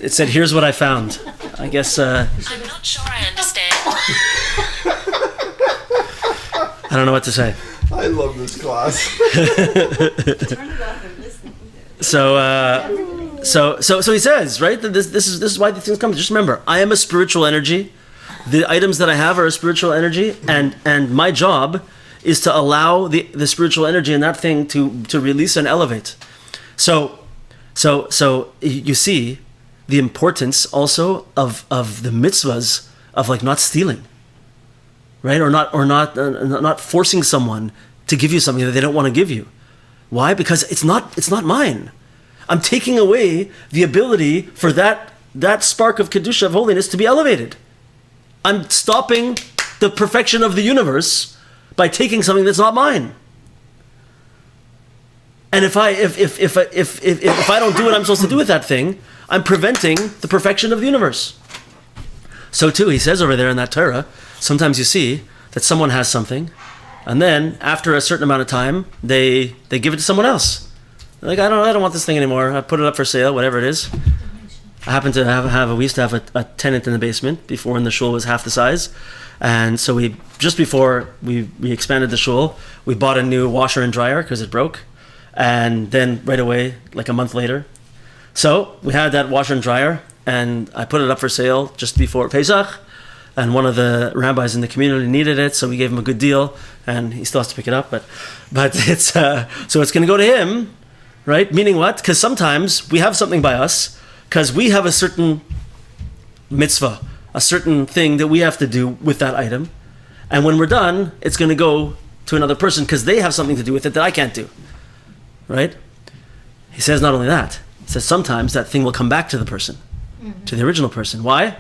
[SPEAKER 1] It said, "Here's what I found." I guess.
[SPEAKER 5] I'm not sure I understand.
[SPEAKER 1] I don't know what to say.
[SPEAKER 4] I love this class.
[SPEAKER 2] Turn it off and listen.
[SPEAKER 1] So he says, right, that this is why these things come. Just remember, I am a spiritual energy. The items that I have are a spiritual energy, and my job is to allow the spiritual energy in that thing to release and elevate. So you see the importance also of the mitzvahs of like not stealing, right? Or not forcing someone to give you something that they don't want to give you. Why? Because it's not mine. I'm taking away the ability for that spark of kedusha, of holiness, to be elevated. I'm stopping the perfection of the universe by taking something that's not mine. And if I don't do what I'm supposed to do with that thing, I'm preventing the perfection of the universe. So too, he says over there in that Torah, sometimes you see that someone has something, and then after a certain amount of time, they give it to someone else. They're like, I don't want this thing anymore. I put it up for sale, whatever it is. I happen to we used to have a tenant in the basement before, when the shul was half the size. And so just before we expanded the shul, we bought a new washer and dryer because it broke. And then right away, like a month later. So we had that washer and dryer, and I put it up for sale just before Pesach. And one of the rabbis in the community needed it, so we gave him a good deal, and he still has to pick it up. But it's so it's going to go to him, right? Meaning what? Because sometimes we have something by us, because we have a certain mitzvah, a certain thing that we have to do with that item. And when we're done, it's going to go to another person because they have something to do with it that I can't do. Right? He says not only that, he says sometimes that thing will come back to the person, to the original person. Why?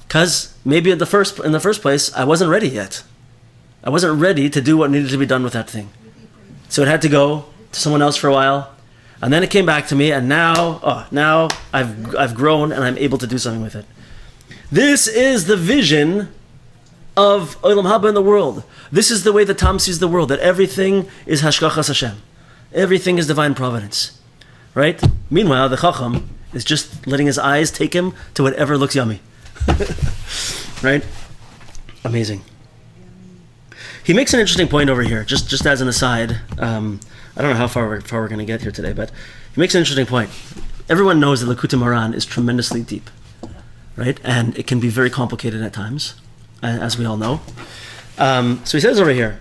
[SPEAKER 1] Because maybe in the first place, I wasn't ready yet. I wasn't ready to do what needed to be done with that thing. So it had to go to someone else for a while. And then it came back to me, and now I've grown and I'm able to do something with it. This is the vision of Olam Haba in the world. This is the way the Tam sees the world, that everything is Hashgachas Hashem. Everything is divine providence. Right? Meanwhile, the Chochom is just letting his eyes take him to whatever looks yummy. Right? Amazing. He makes an interesting point over here, just as an aside. I don't know how far we're going to get here today, but he makes an interesting point. Everyone knows that Likutei Moharan is tremendously deep, right? And it can be very complicated at times, as we all know. So he says over here,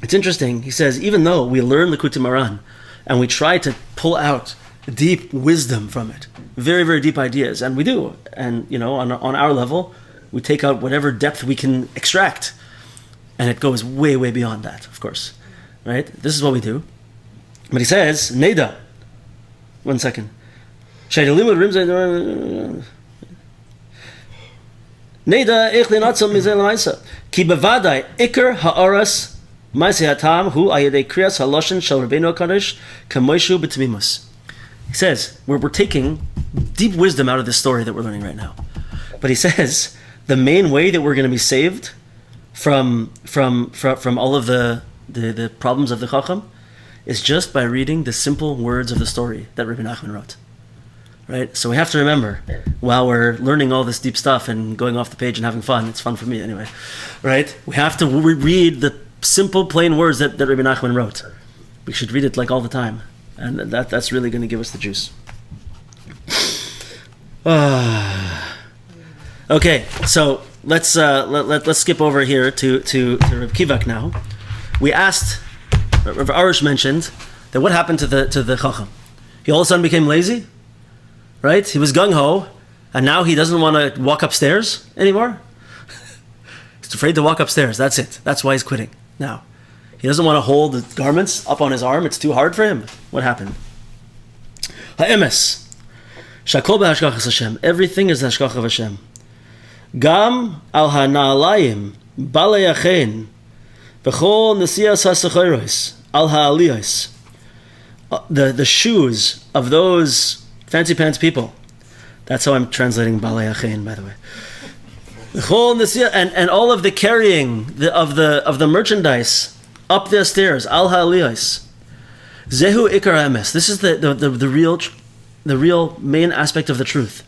[SPEAKER 1] it's interesting. He says, even though we learn Likutei Moharan and we try to pull out deep wisdom from it, very, very deep ideas, and we do, and on our level, we take out whatever depth we can extract, and it goes way, way beyond that, of course, right? This is what we do. But he says, Neda. 1 second. Neda ichlin atzal mizel ma'isa. Ki bevadai ikar ha'aras ma'aseh hatam hu ayedei kriyas haloshen shel Rabbeinu HaKadosh kamoishu b'tmimus. He says, we're taking deep wisdom out of this story that we're learning right now. But he says, the main way that we're going to be saved from all of the problems of the Chochom is just by reading the simple words of the story that Rabbi Nachman wrote. Right? So we have to remember, while we're learning all this deep stuff and going off the page and having fun, it's fun for me anyway, right? We have to read the simple, plain words that Rabbi Nachman wrote. We should read it like all the time. And that's really going to give us the juice. Okay, so let's skip over here to Rav Kivak now. We asked, Rav Arush mentioned that what happened to the Chochom? He all of a sudden became lazy, right? He was gung ho, and now he doesn't want to walk upstairs anymore. He's afraid to walk upstairs. That's it. That's why he's quitting now. He doesn't want to hold the garments up on his arm. It's too hard for him. What happened? Ha'emes. Shakol b'hashgachas Hashem. Everything is the hashgach of Hashem. Gam al ha'na'alayim balei achein b'chol nesiyas ha'sechoros al ha'aliyos. The shoes of those fancy pants people. That's how I'm translating balei achein, by the way. And all of the carrying of the merchandise up the stairs, al ha'aliyos. Zehu ikar emes. This is the real main aspect of the truth.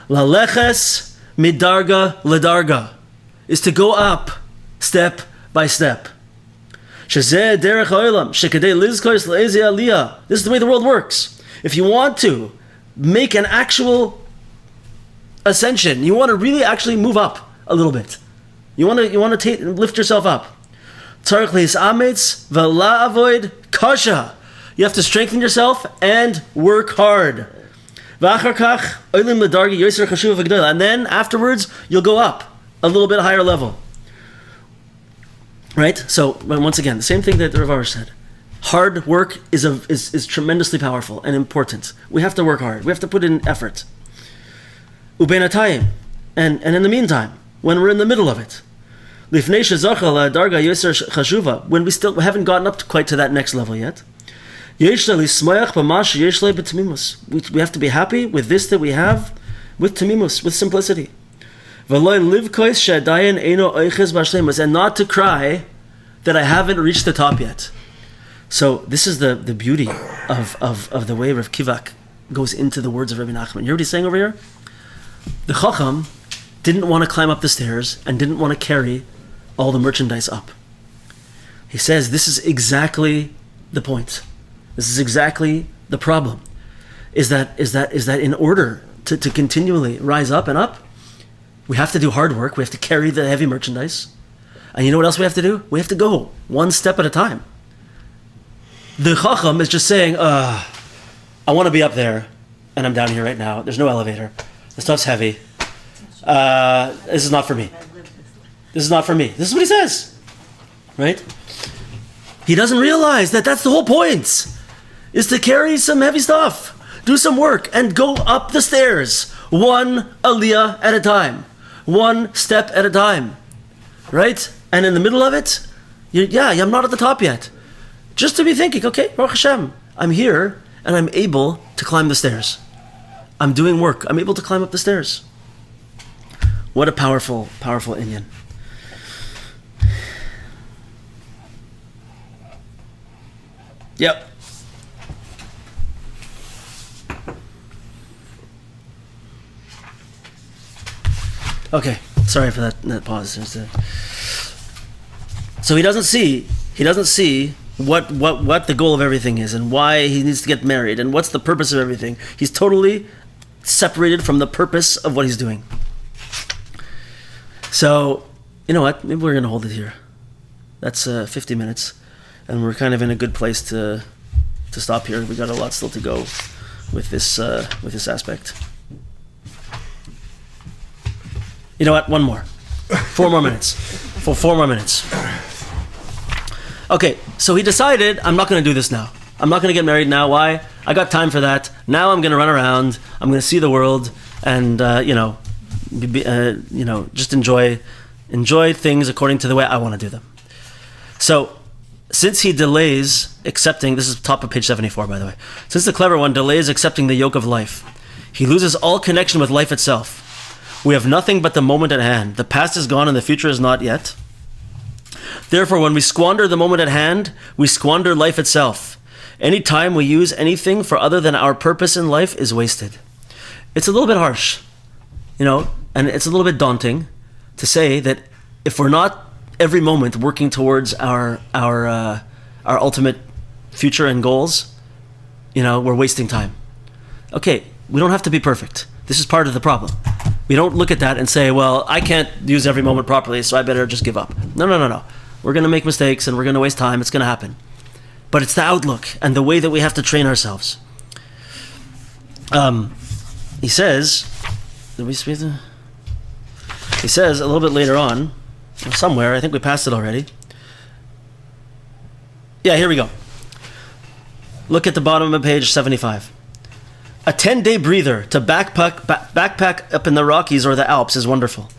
[SPEAKER 1] Laleches midarga ledarga is to go up step by step. Shezeh derech ha'olam shekedei lizkos le'ezi aliyah. This is the way the world works. If you want to make an actual ascension, you want to really actually move up a little bit. You want to lift yourself up. Tzarich le'is'ametz v'la avoid kasha. You have to strengthen yourself and work hard. And then afterwards, you'll go up a little bit higher level. Right? So, once again, the same thing that Rav Arush said. Hard work is tremendously powerful and important. We have to work hard. We have to put in effort. Ubenatayim. And in the meantime, when we're in the middle of it, when we haven't gotten up quite to that next level yet, we have to be happy with this that we have, with tamimus, with simplicity. And not to cry that I haven't reached the top yet. So this is the beauty of the way Rav Kivak goes into the words of Rabbi Nachman. You hear what he's saying over here? The Chochom didn't want to climb up the stairs and didn't want to carry all the merchandise up. He says this is exactly the point. This is exactly the problem. Is that in order to continually rise up and up, we have to do hard work. We have to carry the heavy merchandise. And you know what else we have to do? We have to go one step at a time. The Chochom is just saying, I want to be up there, and I'm down here right now. There's no elevator. The stuff's heavy. This is not for me. This is not for me. This is what he says. Right? He doesn't realize that that's the whole point, is to carry some heavy stuff, do some work, and go up the stairs, one aliyah at a time, one step at a time, right? And in the middle of it, I'm not at the top yet. Just to be thinking, okay, Baruch Hashem, I'm here, and I'm able to climb the stairs. I'm doing work. I'm able to climb up the stairs. What a powerful, powerful inyan. Yep. Okay, sorry for that pause. So he doesn't see what the goal of everything is and why he needs to get married and what's the purpose of everything. He's totally separated from the purpose of what he's doing. So, you know what? Maybe we're going to hold it here. That's 50 minutes. And we're kind of in a good place to stop here. We got a lot still to go with this aspect. You know what? One more. 4 more minutes. For 4 more minutes. Okay, so he decided, I'm not going to do this now. I'm not going to get married now. Why? I got time for that. Now I'm going to run around. I'm going to see the world, and just enjoy things according to the way I want to do them. So, since he delays accepting, this is top of page 74, by the way. Since the clever one delays accepting the yoke of life, he loses all connection with life itself. We have nothing but the moment at hand. The past is gone and the future is not yet. Therefore, when we squander the moment at hand, we squander life itself. Any time we use anything for other than our purpose in life is wasted. It's a little bit harsh, and it's a little bit daunting to say that if we're not every moment working towards our ultimate future and goals, we're wasting time. Okay, we don't have to be perfect. This is part of the problem. We don't look at that and say, well, I can't use every moment properly, so I better just give up. No. We're going to make mistakes and we're going to waste time. It's going to happen. But it's the outlook and the way that we have to train ourselves. He says, he says a little bit later on, somewhere, I think we passed it already. Yeah, here we go. Look at the bottom of page 75. A 10-day breather to backpack up in the Rockies or the Alps is wonderful.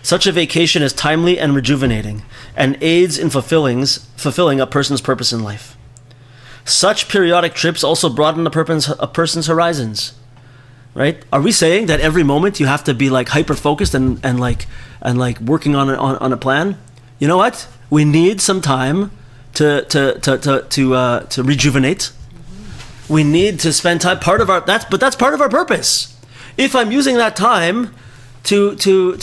[SPEAKER 1] Such a vacation is timely and rejuvenating and aids in fulfilling a person's purpose in life. Such periodic trips also broaden a person's horizons. Right? Are we saying that every moment you have to be like hyper focused and working on a plan? You know what? We need some time to rejuvenate. We need to spend time. That's part of our purpose. If I'm using that time to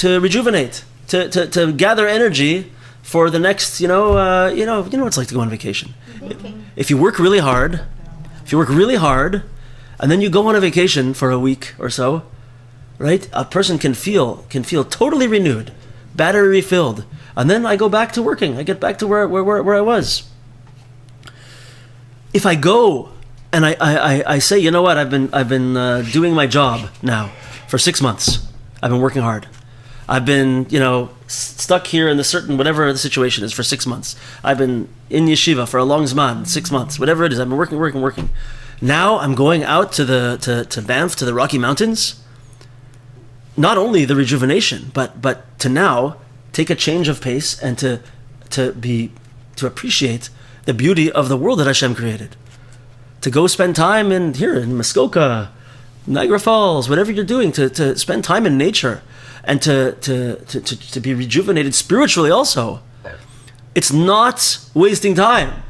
[SPEAKER 1] rejuvenate, to gather energy for the next, what it's like to go on vacation. If you work really hard, and then you go on a vacation for a week or so, right? A person can feel totally renewed, battery refilled, and then I go back to working. I get back to where I was. If I go and I say, you know what? I've been doing my job now for 6 months. I've been working hard. I've been stuck here in the certain whatever the situation is for 6 months. I've been in yeshiva for a long zman, 6 months, whatever it is. I've been working. Now I'm going out to Banff, to the Rocky Mountains. Not only the rejuvenation, but to now take a change of pace and to appreciate the beauty of the world that Hashem created. To go spend time in Muskoka, Niagara Falls, whatever you're doing, to spend time in nature and to be rejuvenated spiritually also. It's not wasting time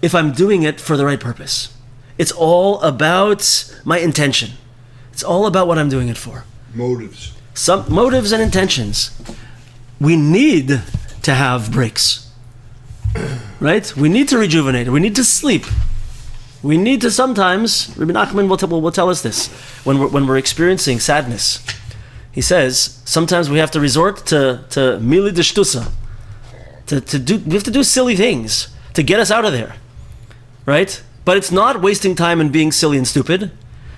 [SPEAKER 1] if I'm doing it for the right purpose. It's all about my intention. It's all about what I'm doing it for.
[SPEAKER 4] Motives.
[SPEAKER 1] Some motives and intentions. We need to have breaks. Right? We need to rejuvenate. We need to sleep. We need to sometimes, Rabbi Nachman will tell us this, when we're experiencing sadness. He says, sometimes we have to resort to mili de shtusa. We have to do silly things to get us out of there. Right? But it's not wasting time and being silly and stupid.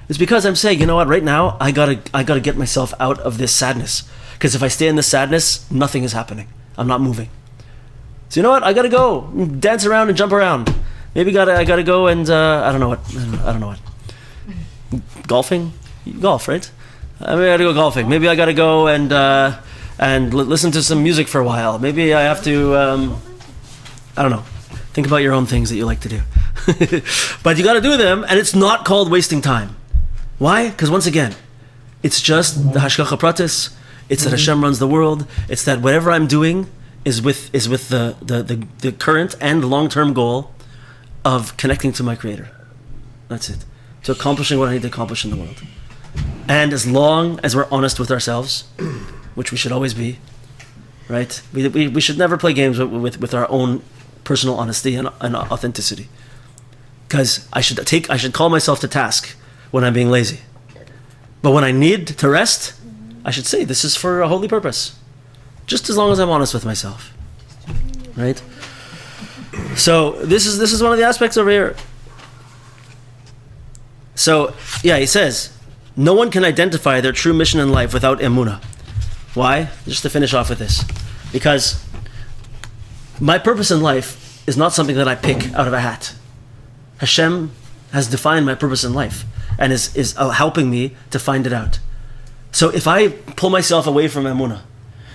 [SPEAKER 1] It's because I'm saying, you know what, right now, I gotta get myself out of this sadness. Because if I stay in this sadness, nothing is happening. I'm not moving. So you know what, I gotta go dance around and jump around. Maybe I gotta go and I don't know what. Golfing? Golf, right? Maybe I gotta go golfing. Maybe I gotta go and listen to some music for a while. Maybe I have to I don't know. Think about your own things that you like to do. But you gotta do them, and it's not called wasting time. Why? Because once again, it's just the hashgacha pratis. It's that Hashem runs the world. It's that whatever I'm doing is with the current and long-term goal of connecting to my Creator. That's it. To accomplishing what I need to accomplish in the world. And as long as we're honest with ourselves, which we should always be, right? We should never play games with our own personal honesty and authenticity. Because I should call myself to task when I'm being lazy. But when I need to rest, I should say this is for a holy purpose. Just as long as I'm honest with myself. Right? So this is one of the aspects over here. So yeah, he says, no one can identify their true mission in life without emunah. Why? Just to finish off with this. Because my purpose in life is not something that I pick out of a hat. Hashem has defined my purpose in life and is helping me to find it out. So if I pull myself away from Emunah,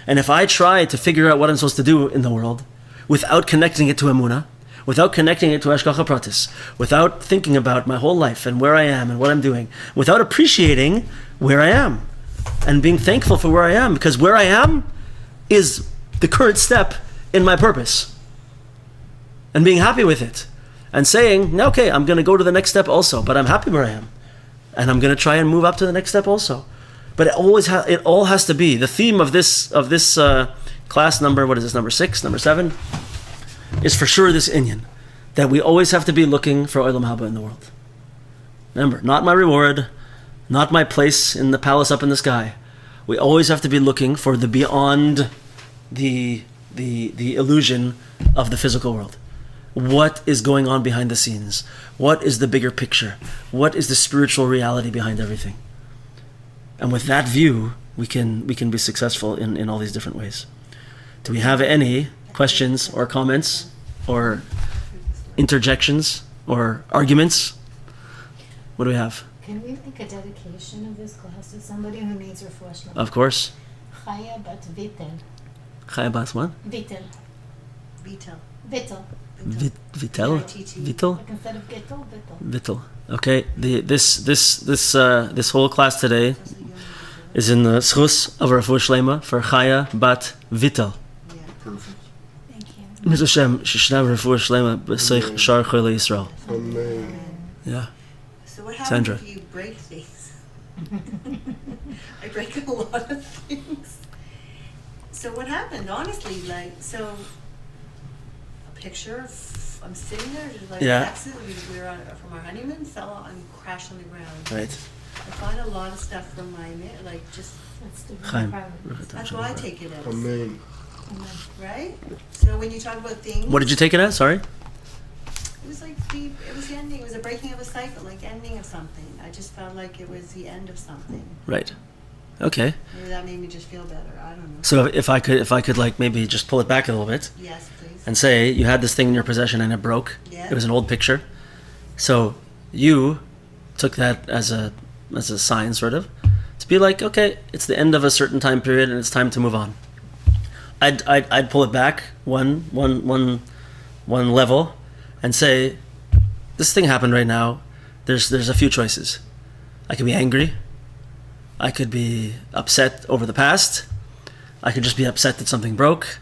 [SPEAKER 1] and if I try to figure out what I'm supposed to do in the world without connecting it to Emunah, without connecting it to Hashgacha Pratis, without thinking about my whole life and where I am and what I'm doing, without appreciating where I am and being thankful for where I am, because where I am is the current step in my purpose, and being happy with it and saying, okay, I'm going to go to the next step also, but I'm happy where I am, and I'm going to try and move up to the next step also. But it all has to be the theme of this class number. What is this? Number 6, number 7, is for sure this inyan that we always have to be looking for Olam Haba in the world. Remember, not my reward, not my place in the palace up in the sky. We always have to be looking for the beyond the illusion of the physical world. What is going on behind the scenes? What is the bigger picture? What is the spiritual reality behind everything? And with that view, we can be successful in all these different ways. Do we have any questions or comments or interjections or arguments? What do we have?
[SPEAKER 6] Can we make a dedication of this class to somebody who needs refuah?
[SPEAKER 1] Of course.
[SPEAKER 6] Chaya bat Vittel.
[SPEAKER 1] Chaya bas what?
[SPEAKER 6] Vittel.
[SPEAKER 2] Vital.
[SPEAKER 6] Vittel.
[SPEAKER 1] Vitel? Vitel?
[SPEAKER 6] Like instead of Gittel, Vittel.
[SPEAKER 1] Vittel. Okay. This whole class today is in the schus of refuah shlema for Chaya bat Vittel.
[SPEAKER 2] Yeah.
[SPEAKER 4] Perfect.
[SPEAKER 6] Thank you.
[SPEAKER 1] Mr. Hashem, shishna refuah shlema b'seich shar chole Yisrael.
[SPEAKER 4] Amen.
[SPEAKER 1] Yeah.
[SPEAKER 2] So what happens
[SPEAKER 1] Sandra.
[SPEAKER 2] if you break things? I break a lot of things. So what happened? Honestly, so a picture. I'm sitting there, just like
[SPEAKER 1] Yeah.
[SPEAKER 2] accident. We were from our honeymoon, fell out and crashed on the ground.
[SPEAKER 1] Right.
[SPEAKER 2] I find a lot of stuff from my just.
[SPEAKER 6] That's the
[SPEAKER 1] Chaim.
[SPEAKER 2] That's why I take it as.
[SPEAKER 4] Amen.
[SPEAKER 2] Right. So when you talk about things.
[SPEAKER 1] What did you take it as? Sorry?
[SPEAKER 2] It was like it was the ending. It was a breaking of a cycle, like ending of something. I just felt like it was the end of something.
[SPEAKER 1] Right. Okay.
[SPEAKER 2] Maybe that made me just feel better. I don't know.
[SPEAKER 1] So if I could like maybe just pull it back a little bit
[SPEAKER 2] Yes, please.
[SPEAKER 1] and say you had this thing in your possession and it broke.
[SPEAKER 2] Yeah.
[SPEAKER 1] It was an old picture. So you took that as a sign, sort of, to be like, okay, it's the end of a certain time period and it's time to move on. I'd pull it back one level and say, this thing happened right now. There's a few choices. I could be angry. I could be upset over the past. I could just be upset that something broke.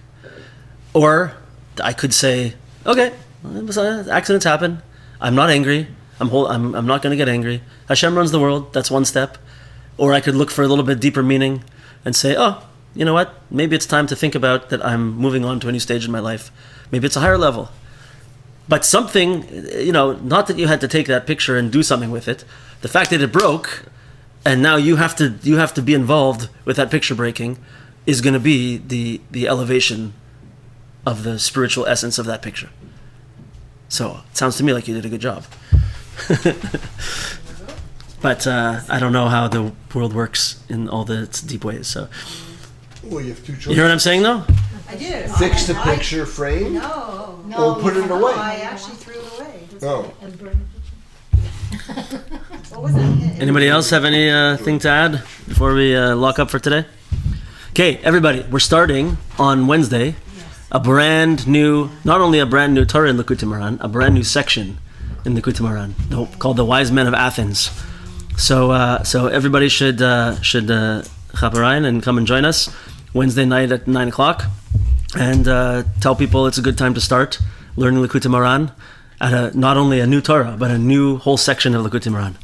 [SPEAKER 1] Or I could say, okay, accidents happen. I'm not angry. I'm not going to get angry. Hashem runs the world. That's one step. Or I could look for a little bit deeper meaning and say, oh, you know what? Maybe it's time to think about that I'm moving on to a new stage in my life. Maybe it's a higher level. But something, not that you had to take that picture and do something with it. The fact that it broke, and now you have to be involved with that picture breaking, is going to be the elevation of the spiritual essence of that picture. So it sounds to me like you did a good job. But I don't know how the world works in all its deep ways. So
[SPEAKER 4] Well, you have two choices.
[SPEAKER 1] you hear what I'm saying, though?
[SPEAKER 2] I did.
[SPEAKER 4] Fix the picture frame?
[SPEAKER 2] No.
[SPEAKER 4] Or put it away?
[SPEAKER 2] I actually threw it away.
[SPEAKER 4] Oh.
[SPEAKER 6] And burn
[SPEAKER 2] What was that?
[SPEAKER 1] Anybody else have any thing to add before we lock up for today? Okay, everybody, we're starting on Wednesday a brand new, not only a brand new Torah in Likutei Moharan, a brand new section in Likutei Moharan called the Wise Men of Athens. So everybody should chaperine and come and join us Wednesday night at 9 o'clock, and tell people it's a good time to start learning Likutei Moharan at not only a new Torah, but a new whole section of Likutei Moharan.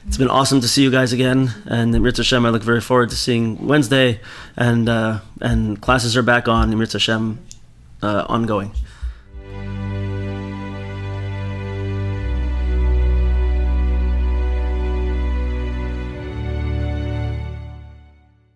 [SPEAKER 1] It's been awesome to see you guys again, and Mirza Hashem, I look very forward to seeing Wednesday, and classes are back on Mirza Hashem ongoing.